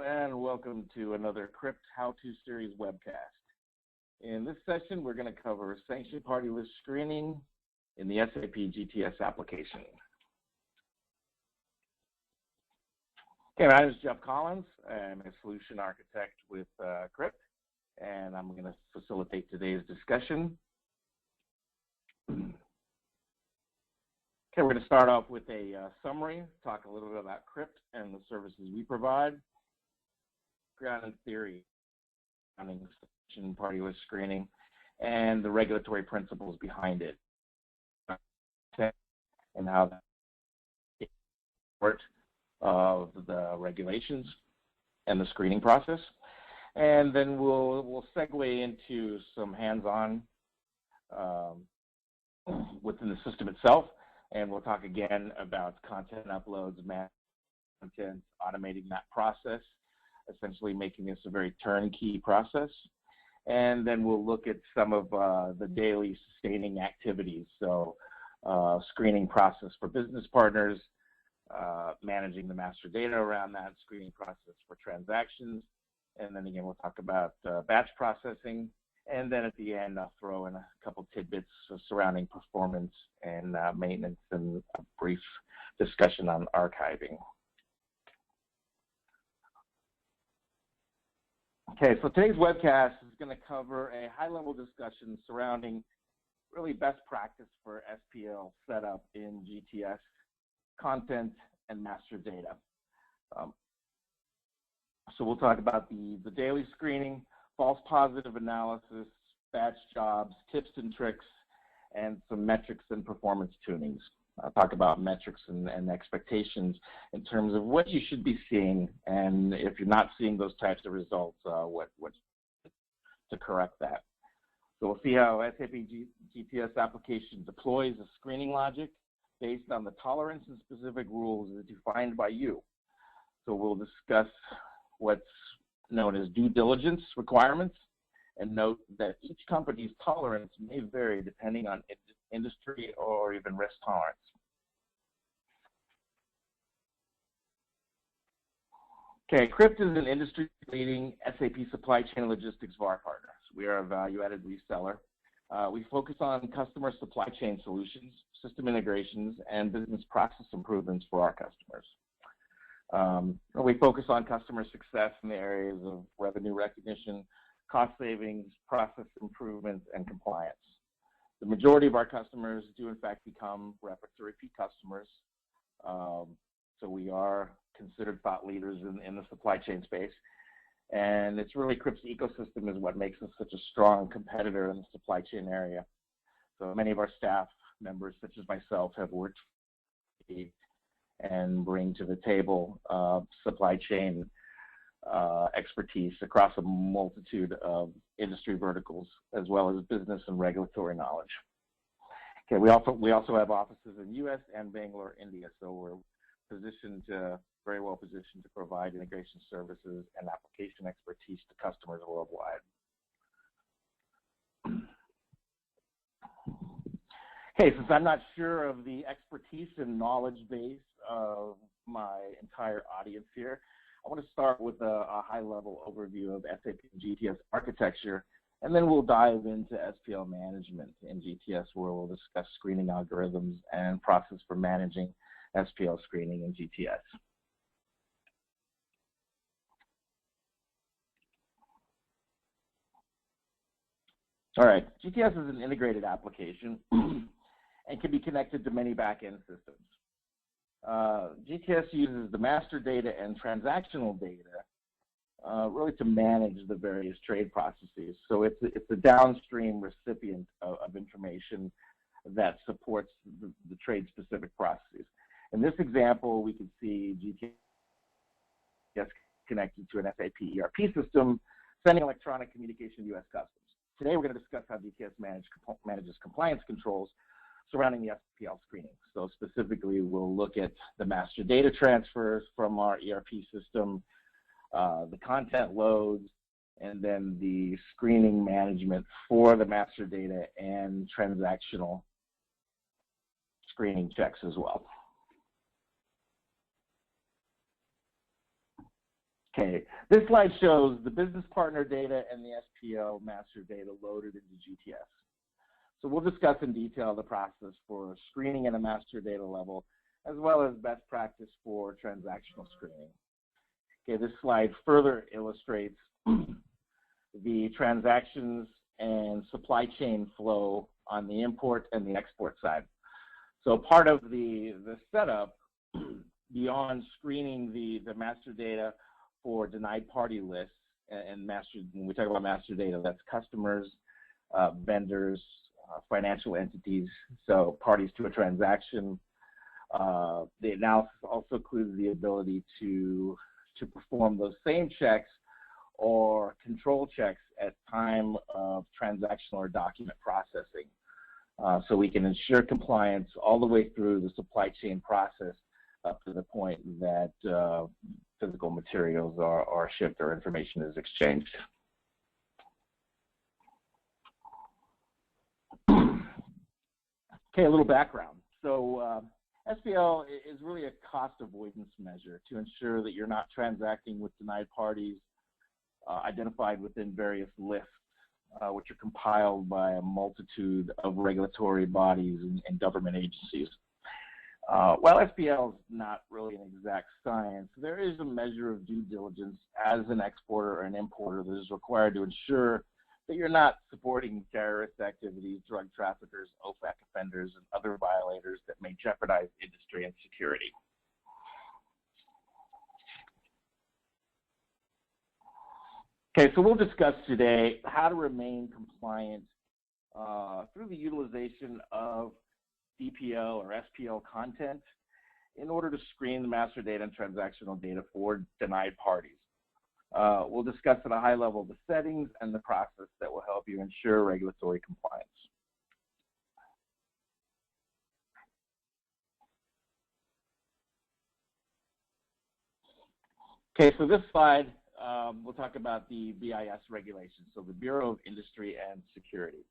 Hello and welcome to another Crypt How-To Series webcast. In this session, we're going to cover sanctioned party list screening in the SAP GTS application. Okay, my name is Jeff Collins. I'm a solution architect with Crypt, and I'm going to facilitate today's discussion. Okay, we're going to start off with a summary, talk a little bit about Crypt and the services we provide, grounded theory, grounding sanctioned party list screening, and the regulatory principles behind it, and how that is part of the regulations and the screening process. And then we'll segue into some hands-on within the system itself. And we'll talk again about content uploads, content, automating that process, essentially making this a very turnkey process. And then we'll look at some of the daily sustaining activities. So screening process for business partners, managing the master data around that, screening process for transactions. And then again, we'll talk about batch processing. And then at the end, I'll throw in a couple tidbits surrounding performance and maintenance and a brief discussion on archiving. Okay, so today's webcast is going to cover a high-level discussion surrounding really best practice for SPL setup in GTS, content, and master data. So we'll talk about the daily screening, false positive analysis, batch jobs, tips and tricks, and some metrics and performance tunings. I'll talk about metrics and expectations in terms of what you should be seeing, and if you're not seeing those types of results, what to correct that. So we'll see how SAP GTS application deploys a screening logic based on the tolerance and specific rules as defined by you. So we'll discuss what's known as due diligence requirements, and note that each company's tolerance may vary depending on industry or even risk tolerance. Okay, Krypt is an industry-leading SAP supply chain logistics VAR partner. We are a value-added reseller. We focus on customer supply chain solutions, system integrations, and business process improvements for our customers. We focus on customer success in the areas of revenue recognition, cost savings, process improvements, and compliance. The majority of our customers do in fact become repeat customers. So we are considered thought leaders in the supply chain space. And it's really Crypt's ecosystem is what makes us such a strong competitor in the supply chain area. So many of our staff members, such as myself, have worked and bring to the table supply chain expertise across a multitude of industry verticals, as well as business and regulatory knowledge. Okay, we also have offices in U.S. and Bangalore, India, so we're very well positioned to provide integration services and application expertise to customers worldwide. Okay, since I'm not sure of the expertise and knowledge base of my entire audience here, I want to start with a high-level overview of SAP GTS architecture, and then we'll dive into SPL management in GTS, where we'll discuss screening algorithms and process for managing SPL screening in GTS. All right, GTS is an integrated application and can be connected to many back-end systems. GTS uses the master data and transactional data really to manage the various trade processes. So it's a downstream recipient of information that supports the trade-specific processes. In this example, we can see GTS connected to an SAP ERP system, sending electronic communication to U.S. customs. Today, we're going to discuss how GTS manages compliance controls surrounding the SPL screening. So specifically, we'll look at the master data transfers from our ERP system, the content loads, and then the screening management for the master data and transactional screening checks as well. Okay, this slide shows the business partner data and the SPL master data loaded into GTS. So we'll discuss in detail the process for screening at a master data level, as well as best practice for transactional screening. Okay, this slide further illustrates the transactions and supply chain flow on the import and the export side. So part of the setup, beyond screening the master data for denied party lists, and when we talk about master data, that's customers, vendors, financial entities, so parties to a transaction. The analysis also includes the ability to perform those same checks or control checks at time of transactional or document processing. So we can ensure compliance all the way through the supply chain process up to the point that physical materials are shipped or information is exchanged. Okay, a little background. So SPL is really a cost avoidance measure to ensure that you're not transacting with denied parties identified within various lists, which are compiled by a multitude of regulatory bodies and government agencies. While SPL is not really an exact science, there is a measure of due diligence as an exporter or an importer that is required to ensure that you're not supporting terrorist activities, drug traffickers, OFAC offenders, and other violators that may jeopardize industry and security. Okay, so we'll discuss today how to remain compliant through the utilization of DPO or SPL content in order to screen the master data and transactional data for denied parties. We'll discuss at a high level the settings and the process that will help you ensure regulatory compliance. Okay, so this slide, we'll talk about the BIS regulations, so the Bureau of Industry and Security.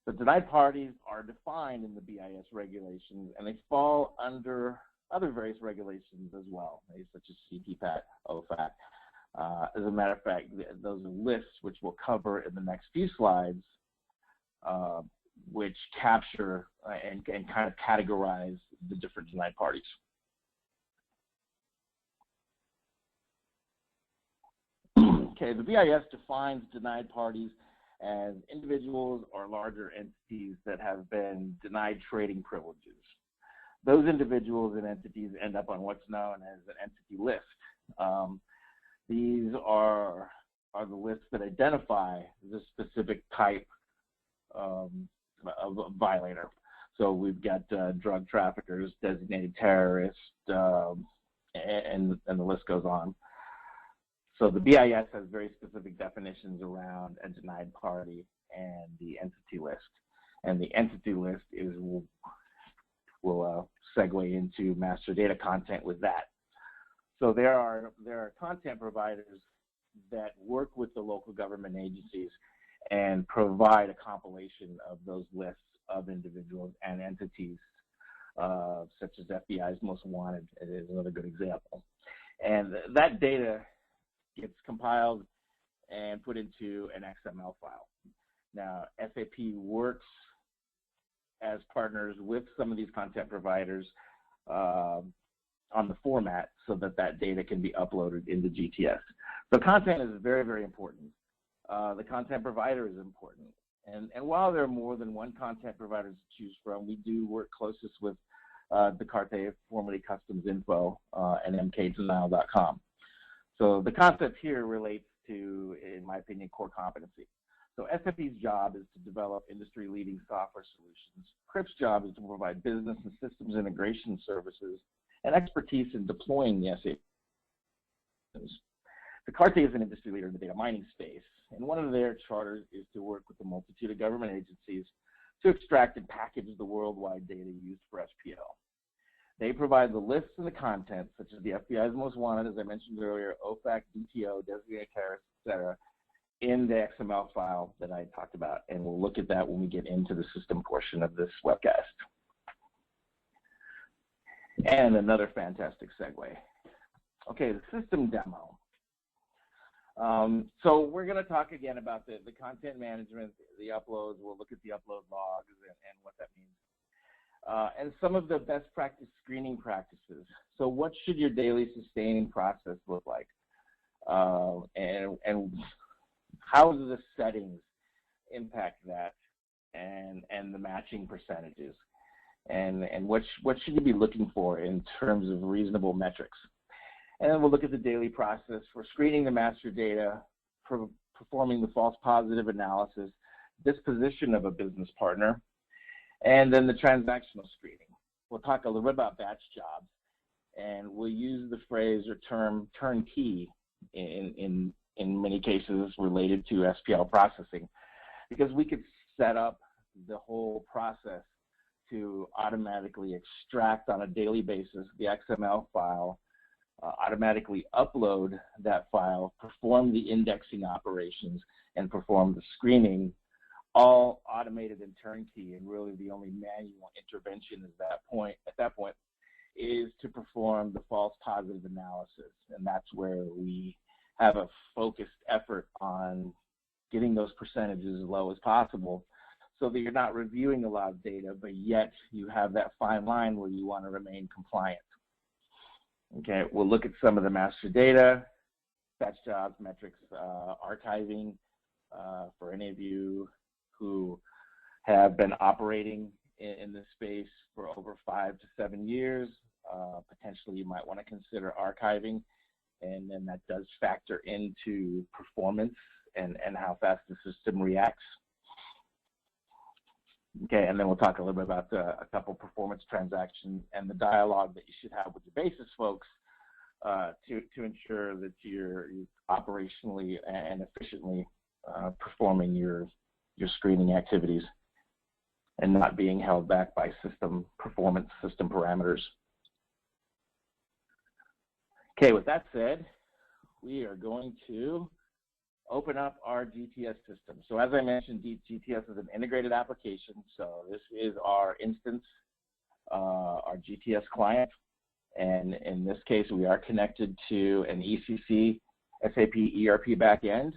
The denied parties are defined in the BIS regulations, and they fall under other various regulations as well, such as CTPAT, OFAC. As a matter of fact, those are lists which we'll cover in the next few slides, which capture and kind of categorize the different denied parties. Okay, the BIS defines denied parties as individuals or larger entities that have been denied trading privileges. Those individuals and entities end up on what's known as an entity list. These are the lists that identify the specific type of violator. So we've got drug traffickers, designated terrorists, and the list goes on. So the BIS has very specific definitions around a denied party and the entity list. And the entity list is, we'll segue into master data content with that. So there are content providers that work with the local government agencies and provide a compilation of those lists of individuals and entities, such as FBI's Most Wanted is another good example. And that data gets compiled and put into an XML file. Now, SAP works as partners with some of these content providers on the format so that data can be uploaded into GTS. So content is very, very important. The content provider is important. And while there are more than one content provider to choose from, we do work closest with the Carte, formerly Customs Info, and mkdenial.com. So the concept here relates to, in my opinion, core competency. So SAP's job is to develop industry-leading software solutions. Crypt's job is to provide business and systems integration services and expertise in deploying the SAP systems. The Carte is an industry leader in the data mining space, and one of their charters is to work with a multitude of government agencies to extract and package the worldwide data used for SPL. They provide the lists and the content, such as the FBI's Most Wanted, as I mentioned earlier, OFAC, DTO, designated terrorists, etc., in the XML file that I talked about, and we'll look at that when we get into the system portion of this webcast. And another fantastic segue. Okay, the system demo. So we're going to talk again about the content management, the uploads. We'll look at the upload logs and what that means. And some of the best practice screening practices. So what should your daily sustaining process look like? And how do the settings impact that and the matching percentages? And what should you be looking for in terms of reasonable metrics? And then we'll look at the daily process for screening the master data, performing the false positive analysis, disposition of a business partner, and then the transactional screening. We'll talk a little bit about batch jobs, and we'll use the phrase or term turnkey in many cases related to SPL processing, because we could set up the whole process to automatically extract on a daily basis the XML file, automatically upload that file, perform the indexing operations, and perform the screening, all automated and turnkey. And really the only manual intervention at that point is to perform the false positive analysis. And that's where we have a focused effort on getting those percentages as low as possible, so that you're not reviewing a lot of data, but yet you have that fine line where you want to remain compliant. Okay, we'll look at some of the master data, batch jobs, metrics, archiving. For any of you who have been operating in this space for over 5 to 7 years, potentially you might want to consider archiving, and then that does factor into performance and how fast the system reacts. Okay, and then we'll talk a little bit about a couple performance transactions and the dialogue that you should have with your basis folks to ensure that you're operationally and efficiently performing your screening activities and not being held back by system performance, system parameters. Okay, with that said, we are going to open up our GTS system. So as I mentioned, GTS is an integrated application. So this is our instance, our GTS client. And in this case, we are connected to an ECC SAP ERP backend.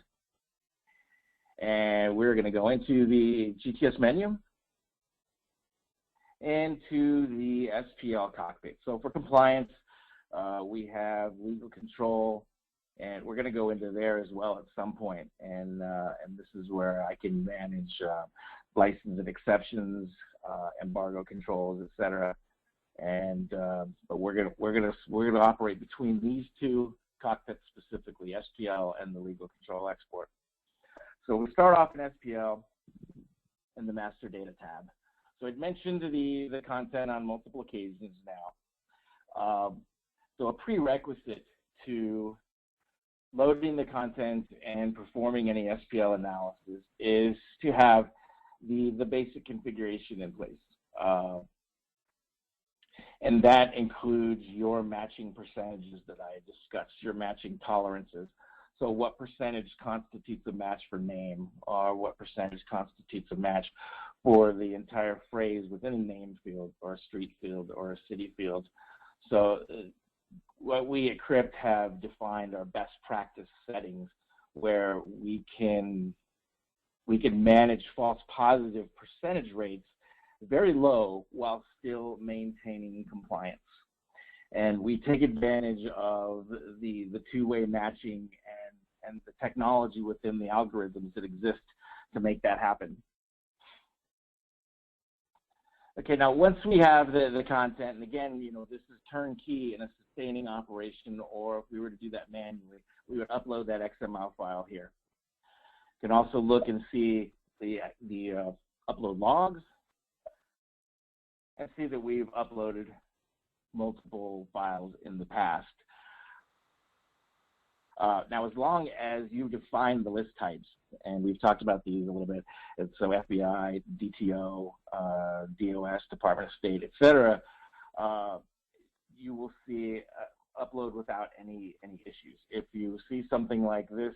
And we're going to go into the GTS menu and to the SPL cockpit. So for compliance, we have legal control, and we're going to go into there as well at some point. And this is where I can manage license and exceptions, embargo controls, etc. And but we're gonna operate between these two cockpits specifically, SPL and the legal control export. So we start off in SPL in the master data tab. So I'd mentioned the content on multiple occasions now. So a prerequisite to loading the content and performing any SPL analysis is to have the basic configuration in place. And that includes your matching percentages that I discussed, your matching tolerances. So what percentage constitutes a match for name, or what percentage constitutes a match for the entire phrase within a name field or a street field or a city field. So what we at Crypt have defined are best practice settings where we can manage false positive percentage rates very low while still maintaining compliance. And we take advantage of the two-way matching and the technology within the algorithms that exist to make that happen. Okay, now once we have the content, and again, you know, this is turnkey in a sustaining operation, or if we were to do that manually, we would upload that XML file here. You can also look and see the upload logs and see that we've uploaded multiple files in the past. Now, as long as you define the list types, and we've talked about these a little bit, so FBI, DTO, DOS, Department of State, etc., you will see upload without any issues. If you see something like this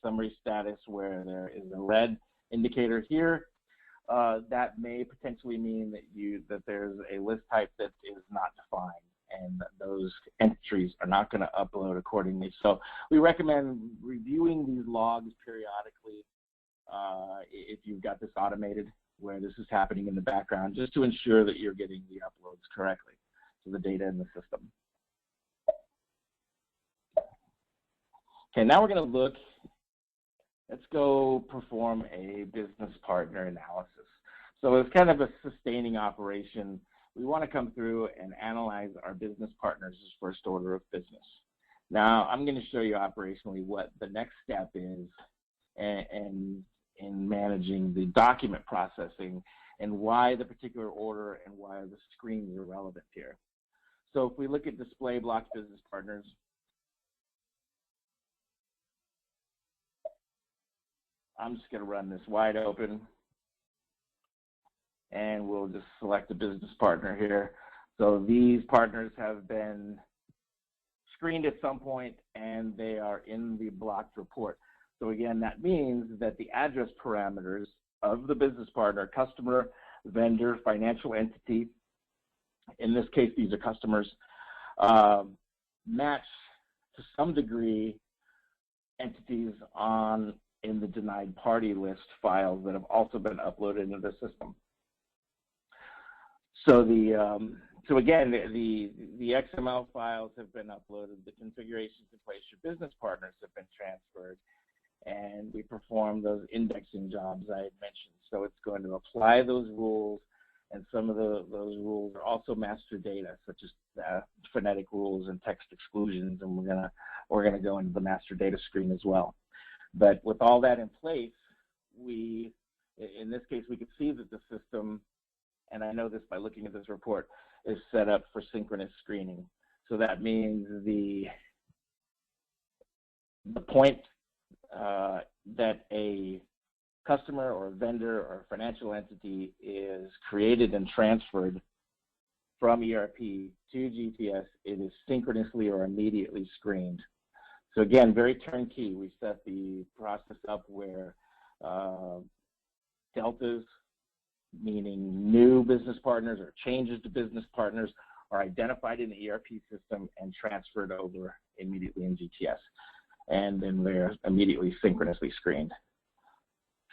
summary status where there is a red indicator here, that may potentially mean that there's a list type that is not defined, and those entries are not going to upload accordingly. So we recommend reviewing these logs periodically if you've got this automated, where this is happening in the background, just to ensure that you're getting the uploads correctly to the data in the system. Okay, now we're going to look, let's go perform a business partner analysis. So it's kind of a sustaining operation. We want to come through and analyze our business partners' first order of business. Now, I'm going to show you operationally what the next step is and in managing the document processing and why the particular order and why the screens are relevant here. So if we look at display block business partners, I'm just going to run this wide open, and we'll just select a business partner here. So these partners have been screened at some point, and they are in the blocked report. So again, that means that the address parameters of the business partner, customer, vendor, financial entity, in this case, these are customers, match to some degree entities in the denied party list files that have also been uploaded into the system. So so again, the XML files have been uploaded, the configurations in place, your business partners have been transferred, and we perform those indexing jobs I had mentioned. So it's going to apply those rules, and some of those rules are also master data, such as phonetic rules and text exclusions, and we're gonna go into the master data screen as well. But with all that in place, in this case, we can see that the system, and I know this by looking at this report, is set up for synchronous screening. So that means the point that a customer or vendor or financial entity is created and transferred from ERP to GTS, it is synchronously or immediately screened. So again, very turnkey. We set the process up where deltas, meaning new business partners or changes to business partners, are identified in the ERP system and transferred over immediately in GTS. And then they're immediately synchronously screened.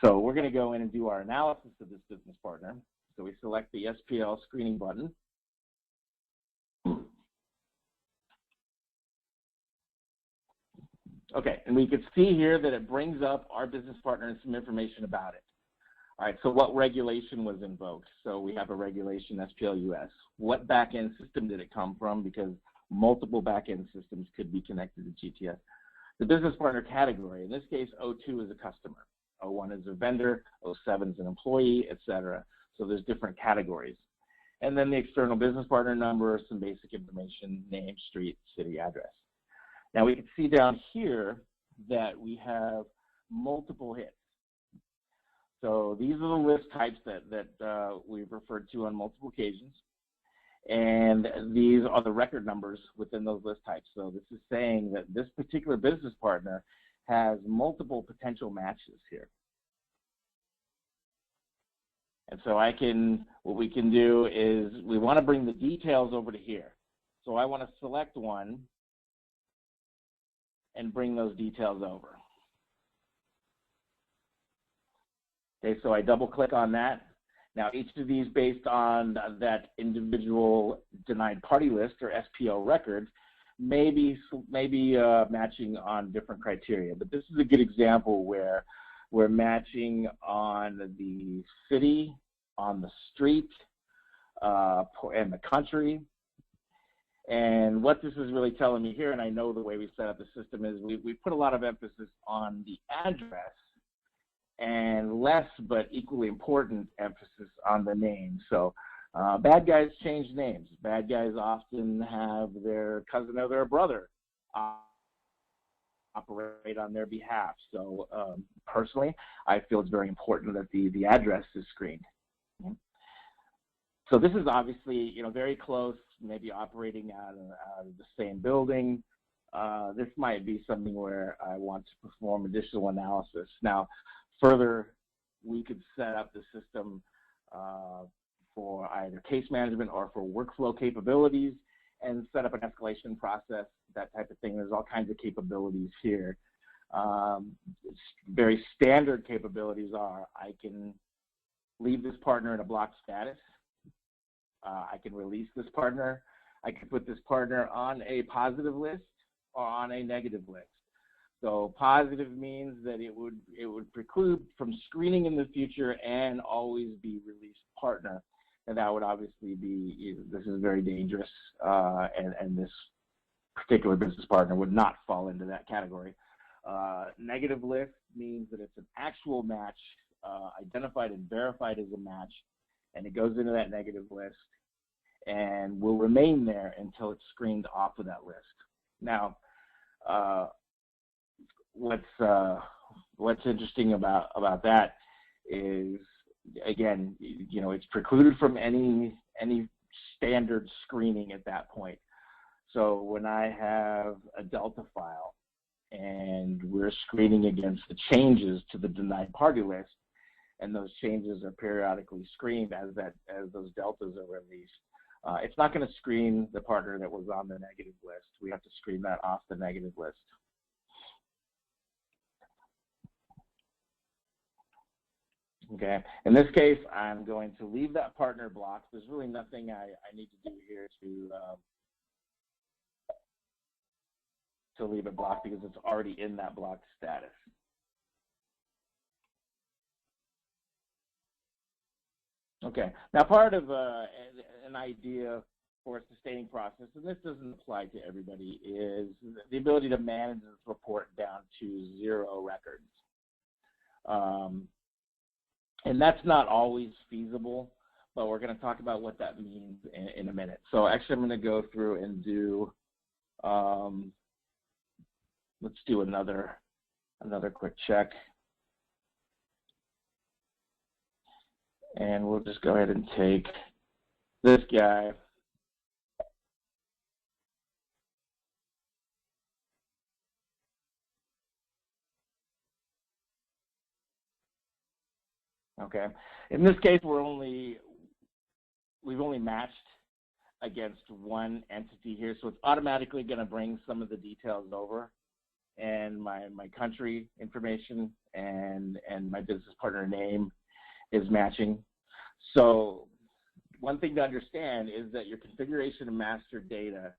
So we're going to go in and do our analysis of this business partner. So we select the SPL screening button. Okay, and we can see here that it brings up our business partner and some information about it. All right, so what regulation was invoked? So we have a regulation, SPL US. What backend system did it come from? Because multiple backend systems could be connected to GTS. The business partner category, in this case, O2 is a customer, O1 is a vendor, O7 is an employee, etc. So there's different categories. And then the external business partner number, some basic information, name, street, city, address. Now we can see down here that we have multiple hits. So these are the list types that we've referred to on multiple occasions. And these are the record numbers within those list types. So this is saying that this particular business partner has multiple potential matches here. And so what we can do is we want to bring the details over to here. So I want to select one and bring those details over. Okay, so I double click on that. Now each of these based on that individual denied party list or SPL record may be matching on different criteria, but this is a good example where we're matching on the city, on the street, and the country. And what this is really telling me here, and I know the way we set up the system is we put a lot of emphasis on the address and less but equally important emphasis on the name. So bad guys change names. Bad guys often have their cousin or their brother operate on their behalf. So personally, I feel it's very important that the address is screened. So this is obviously, very close, maybe operating out of the same building. This might be something where I want to perform additional analysis. Now, further, we could set up the system for either case management or for workflow capabilities and set up an escalation process, that type of thing. There's all kinds of capabilities here. Very standard capabilities are, I can leave this partner in a blocked status. I can release this partner. I can put this partner on a positive list or on a negative list. So positive means that it would preclude from screening in the future and always be released partner. And that would obviously be, this is very dangerous, and this particular business partner would not fall into that category. Negative list means that it's an actual match, identified and verified as a match, and it goes into that negative list and will remain there until it's screened off of that list. Now, what's interesting about that is, again, you know, it's precluded from any standard screening at that point. So when I have a Delta file and we're screening against the changes to the denied party list, and those changes are periodically screened as those deltas are released, it's not going to screen the partner that was on the negative list. We have to screen that off the negative list. Okay, in this case, I'm going to leave that partner blocked. There's really nothing I need to do here to leave it blocked because it's already in that blocked status. Okay, now part of an idea for a sustaining process, and this doesn't apply to everybody, is the ability to manage this report down to 0 records. And that's not always feasible, but we're going to talk about what that means in a minute. So actually I'm going to go through and do, let's do another quick check. And we'll just go ahead and take this guy. Okay. In this case, we've only matched against one entity here, so it's automatically going to bring some of the details over, and my country information and my business partner name is matching. So one thing to understand is that your configuration and master data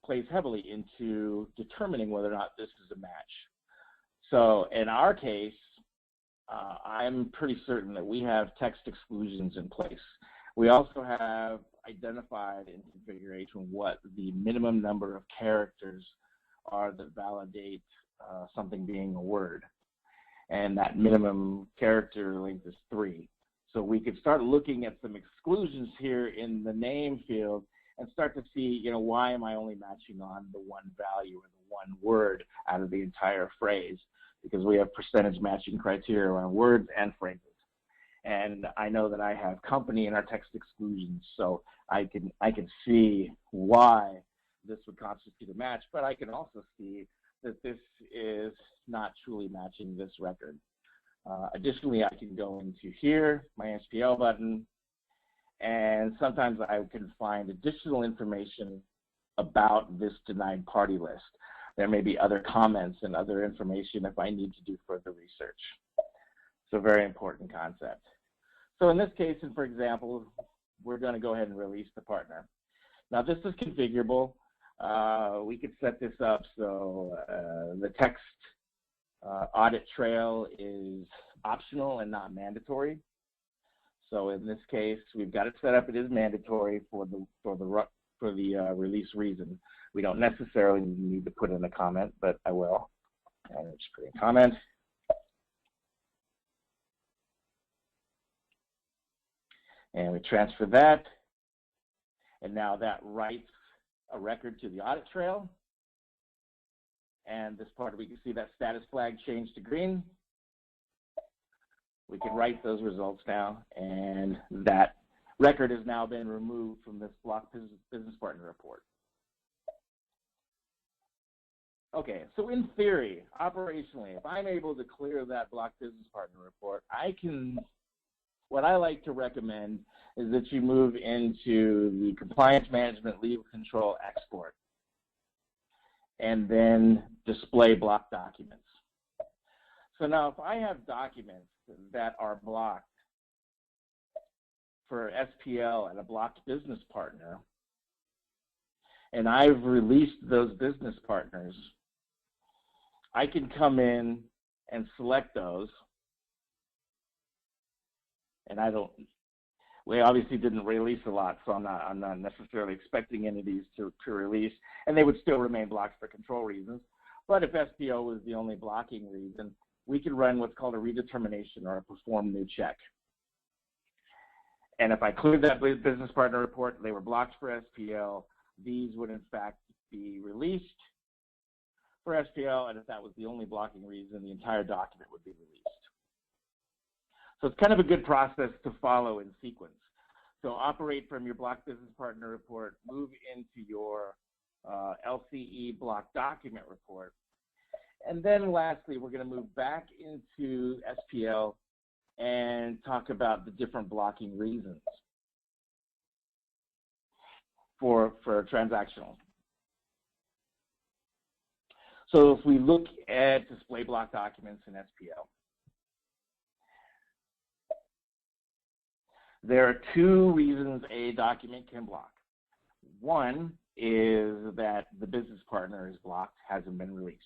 plays heavily into determining whether or not this is a match. So in our case, I'm pretty certain that we have text exclusions in place. We also have identified in configuration what the minimum number of characters are that validate something being a word. And that minimum character length is 3. So we could start looking at some exclusions here in the name field and start to see, you know, why am I only matching on the one value or the one word out of the entire phrase? Because we have percentage matching criteria around words and phrases. And I know that I have company in our text exclusions, so I can see why this would constitute a match, but I can also see that this is not truly matching this record. Additionally, I can go into here, my SPL button, and sometimes I can find additional information about this denied party list. There may be other comments and other information if I need to do further research. So very important concept. So in this case, and for example, we're going to go ahead and release the partner. Now this is configurable. We could set this up so the text audit trail is optional and not mandatory. So in this case, we've got it set up. It is mandatory for the release reason. We don't necessarily need to put in a comment, but I will. And just put in a comment. And we transfer that. And now that writes a record to the audit trail. And this part, we can see that status flag changed to green. We can write those results now, and that record has now been removed from this block business partner report. Okay, so in theory, operationally, if I'm able to clear that block business partner report, I can what I like to recommend is that you move into the compliance management legal control export and then display block documents. So now if I have documents that are blocked for SPL and a blocked business partner, and I've released those business partners, I can come in and select those. And we obviously didn't release a lot, so I'm not necessarily expecting any of these to release, and they would still remain blocked for control reasons. But if SPO was the only blocking reason, we could run what's called a redetermination or a perform new check. And if I cleared that business partner report, they were blocked for SPL, these would in fact be released for SPL, and if that was the only blocking reason, the entire document would be released. So it's kind of a good process to follow in sequence. So operate from your block business partner report, move into your LCE block document report. And then lastly, we're going to move back into SPL and talk about the different blocking reasons for transactional. So if we look at display block documents in SPL, there are two reasons a document can block. One is that the business partner is blocked, hasn't been released.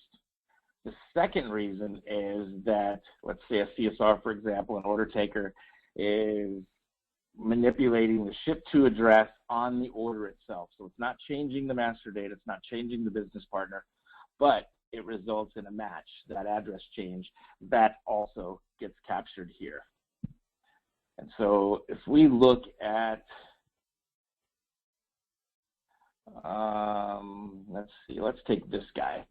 The second reason is that, let's say a CSR, for example, an order taker is manipulating the ship to address on the order itself. So it's not changing the master data, it's not changing the business partner, but it results in a match, that address change, that also gets captured here. And so if we look at, let's see, let's take this guy.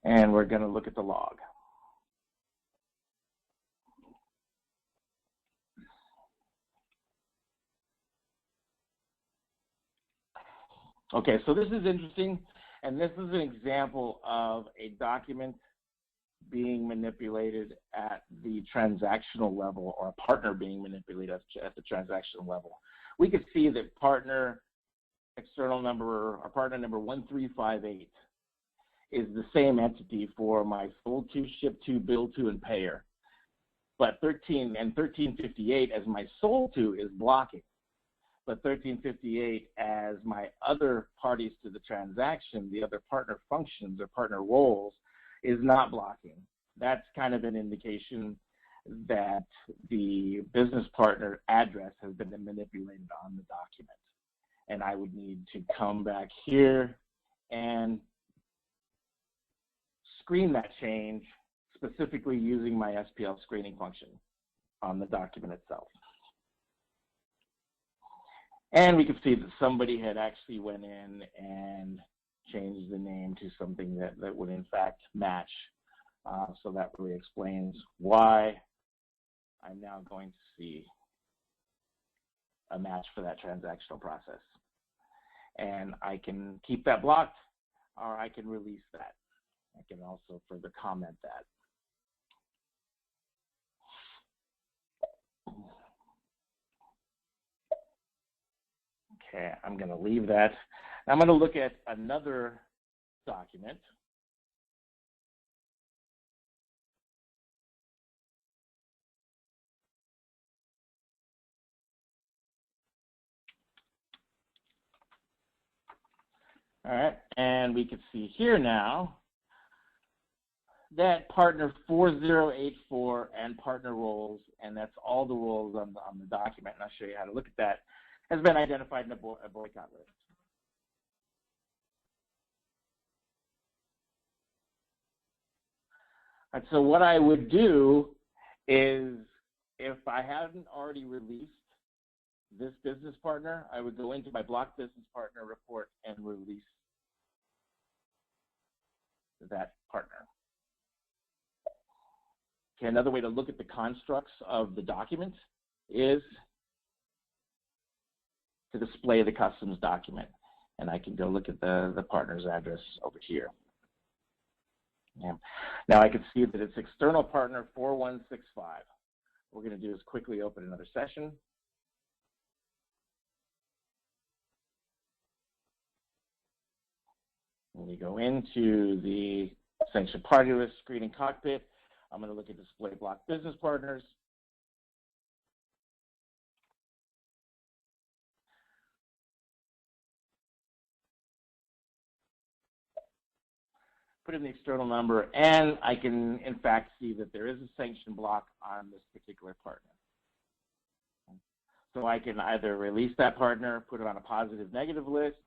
And we're going to look at the log. Okay, so this is interesting, and this is an example of a document being manipulated at the transactional level, or a partner being manipulated at the transactional level. We could see that partner external number, or partner number 1358 is the same entity for my sold to, ship to, bill to, and payer. But 1358 as my sold to is blocking. But 1358 as my other parties to the transaction, the other partner functions or partner roles, is not blocking. That's kind of an indication that the business partner address has been manipulated on the document. And I would need to come back here and screen that change, specifically using my SPL screening function on the document itself. And we could see that somebody had actually went in and changed the name to something that would in fact match. So that really explains why I'm now going to see a match for that transactional process. And I can keep that blocked, or I can release that. I can also further comment that. Okay, I'm going to leave that. I'm going to look at another document. All right, and we can see here now that partner 4084 and partner roles, and that's all the roles on the document, and I'll show you how to look at that, has been identified in a boycott list. And so what I would do is, if I hadn't already released this business partner, I would go into my block business partner report and release that partner. Okay, another way to look at the constructs of the document is to display the customs document. And I can go look at the partner's address over here. Yeah. Now I can see that it's external partner 4165. we're going to do is quickly open another session. When we go into the sanctioned party list screening cockpit, I'm going to look at display block business partners. Put in the external number, and I can, in fact, see that there is a sanction block on this particular partner. So I can either release that partner, put it on a positive, negative list.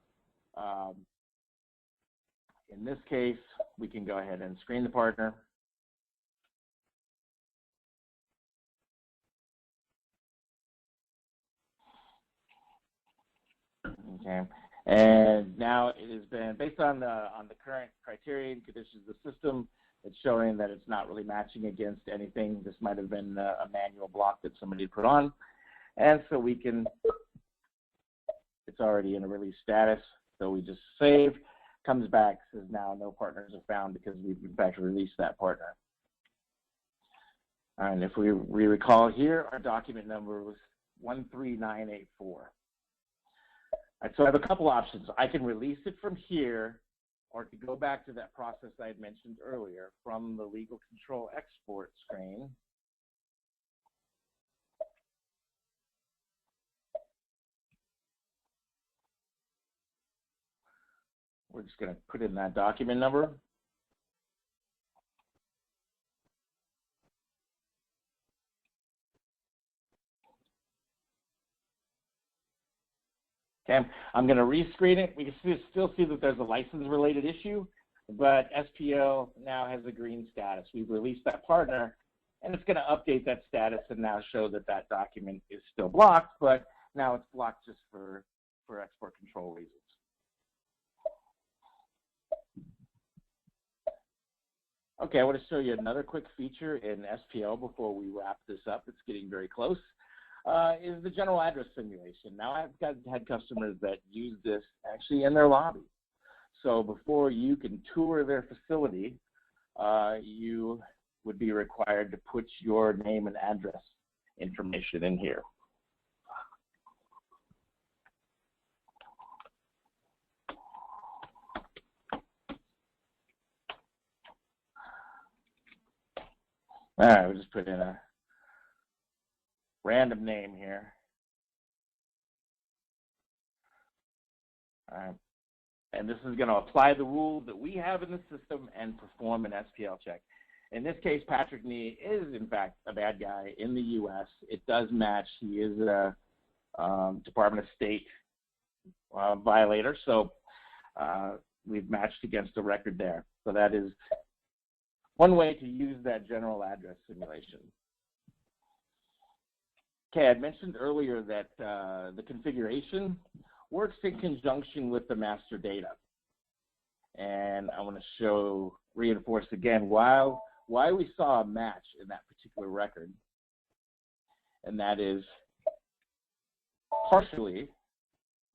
In this case, we can go ahead and screen the partner. Okay. And now it has been, based on the current criteria and conditions of the system, it's showing that it's not really matching against anything. This might have been a manual block that somebody put on. And so we can, it's already in a release status. So we just save, comes back, says now no partners are found because we've in fact released that partner. And if we recall here, our document number was 13984. So I have a couple options. I can release it from here, or to go back to that process I had mentioned earlier from the legal control export screen. We're just going to put in that document number. Okay, I'm going to rescreen it. We can still see that there's a license-related issue, but SPL now has a green status. We've released that partner, and it's going to update that status and now show that that document is still blocked, but now it's blocked just for export control reasons. Okay, I want to show you another quick feature in SPL before we wrap this up. It's getting very close. Is the general address simulation. Now I've had customers that use this actually in their lobby. So before you can tour their facility, you would be required to put your name and address information in here. All right, we'll just put in a random name here. All right. And this is going to apply the rules that we have in the system and perform an SPL check. In this case, Patrick Nee is, in fact, a bad guy in the U.S. It does match. He is a Department of State violator, so we've matched against the record there. So that is one way to use that general address simulation. Okay, I mentioned earlier that the configuration works in conjunction with the master data. And I want to reinforce again why we saw a match in that particular record. And that is partially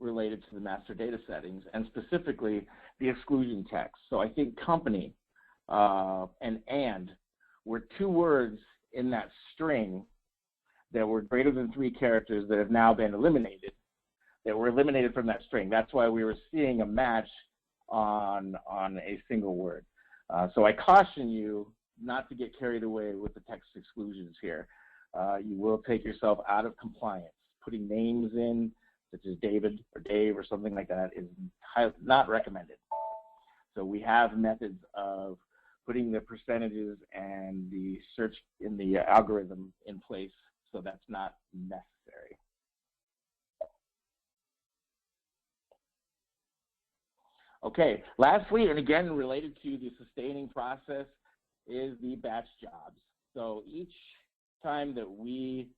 related to the master data settings and specifically the exclusion text. So I think company and were two words in that string that were greater than 3 characters that have now been eliminated, that were eliminated from that string. That's why we were seeing a match on a single word. So I caution you not to get carried away with the text exclusions here. You will take yourself out of compliance. Putting names in, such as David or Dave or something like that, is not recommended. So we have methods of putting the percentages and the search in the algorithm in place, so that's not necessary. Okay, lastly, and again related to the sustaining process, is the batch jobs. So each time that we,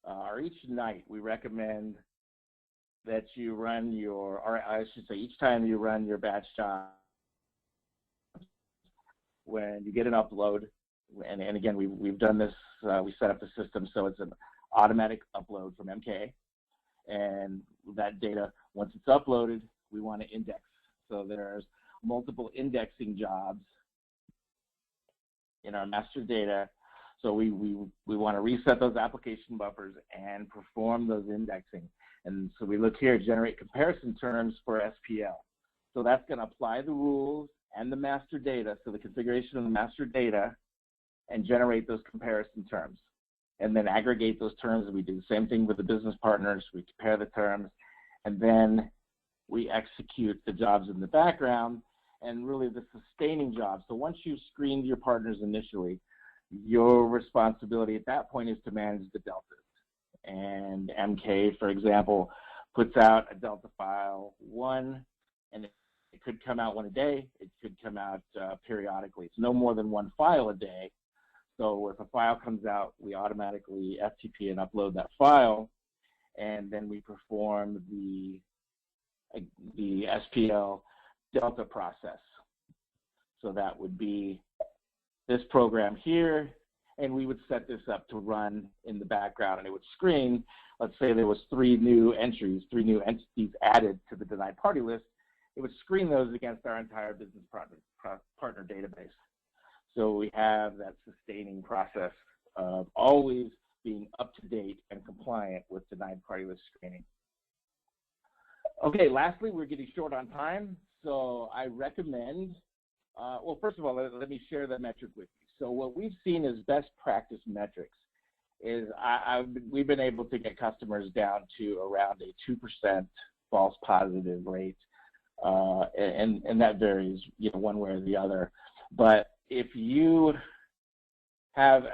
or each night, we recommend that you run your, or I should say each time you run your batch job, when you get an upload, and again, we've done this, we set up the system so it's an automatic upload from MK, and that data, once it's uploaded, we want to index. So there's multiple indexing jobs in our master data. So we want to reset those application buffers and perform those indexing. And so we look here, generate comparison terms for SPL. So that's going to apply the rules and the master data, so the configuration of the master data, and generate those comparison terms. And then aggregate those terms. We do the same thing with the business partners. We compare the terms, and then we execute the jobs in the background, and really the sustaining jobs. So once you've screened your partners initially, your responsibility at that point is to manage the deltas. And MK, for example, puts out a delta file 1, and it could come out 1 a day. It could come out periodically. It's no more than 1 file a day. So if a file comes out, we automatically FTP and upload that file, and then we perform the SPL delta process. So that would be this program here, and we would set this up to run in the background, and it would screen. Let's say there was 3 new entries, 3 new entities added to the denied party list. It would screen those against our entire business partner database. So we have that sustaining process of always being up to date and compliant with denied party list screening. Okay, lastly, we're getting short on time, so I recommend, well, first of all, let me share the metric with you. So what we've seen as best practice metrics is we've been able to get customers down to around a 2% false positive rate, and that varies, one way or the other. But if you have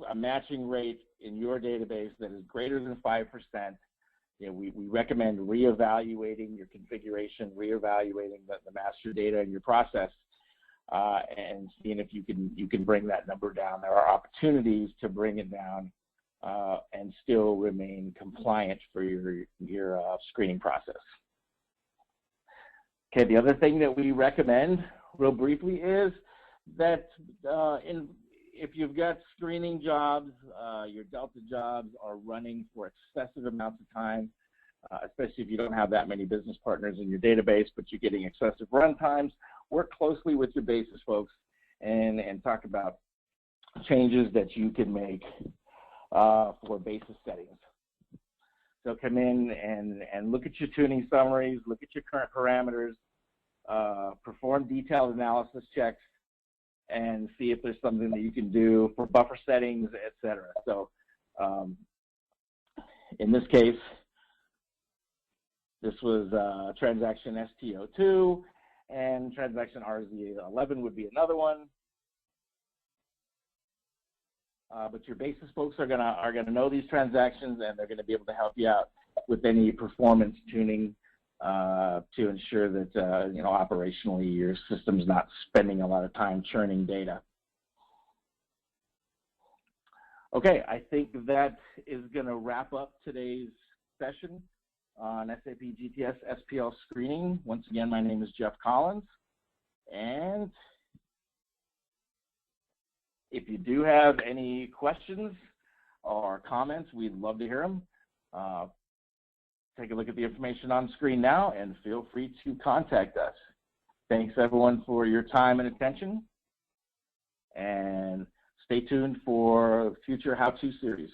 a matching rate in your database that is greater than 5%, we recommend reevaluating your configuration, reevaluating the master data in your process, and seeing if you can bring that number down. There are opportunities to bring it down and still remain compliant for your screening process. Okay, the other thing that we recommend real briefly is that if you've got screening jobs, your Delta jobs are running for excessive amounts of time, especially if you don't have that many business partners in your database, but you're getting excessive run times, work closely with your basis folks and talk about changes that you can make for basis settings. So come in and look at your tuning summaries, look at your current parameters, perform detailed analysis checks, and see if there's something that you can do for buffer settings, etc. So in this case, this was transaction STO2, and transaction RZ11 would be another one. But your basis folks are gonna know these transactions, and they're gonna be able to help you out with any performance tuning to ensure that operationally your system's not spending a lot of time churning data. Okay, I think that is going to wrap up today's session on SAP GTS SPL screening. Once again, my name is Jeff Collins, and if you do have any questions or comments, we'd love to hear them. Take a look at the information on screen now and feel free to contact us. Thanks everyone for your time and attention, and stay tuned for future how-to series.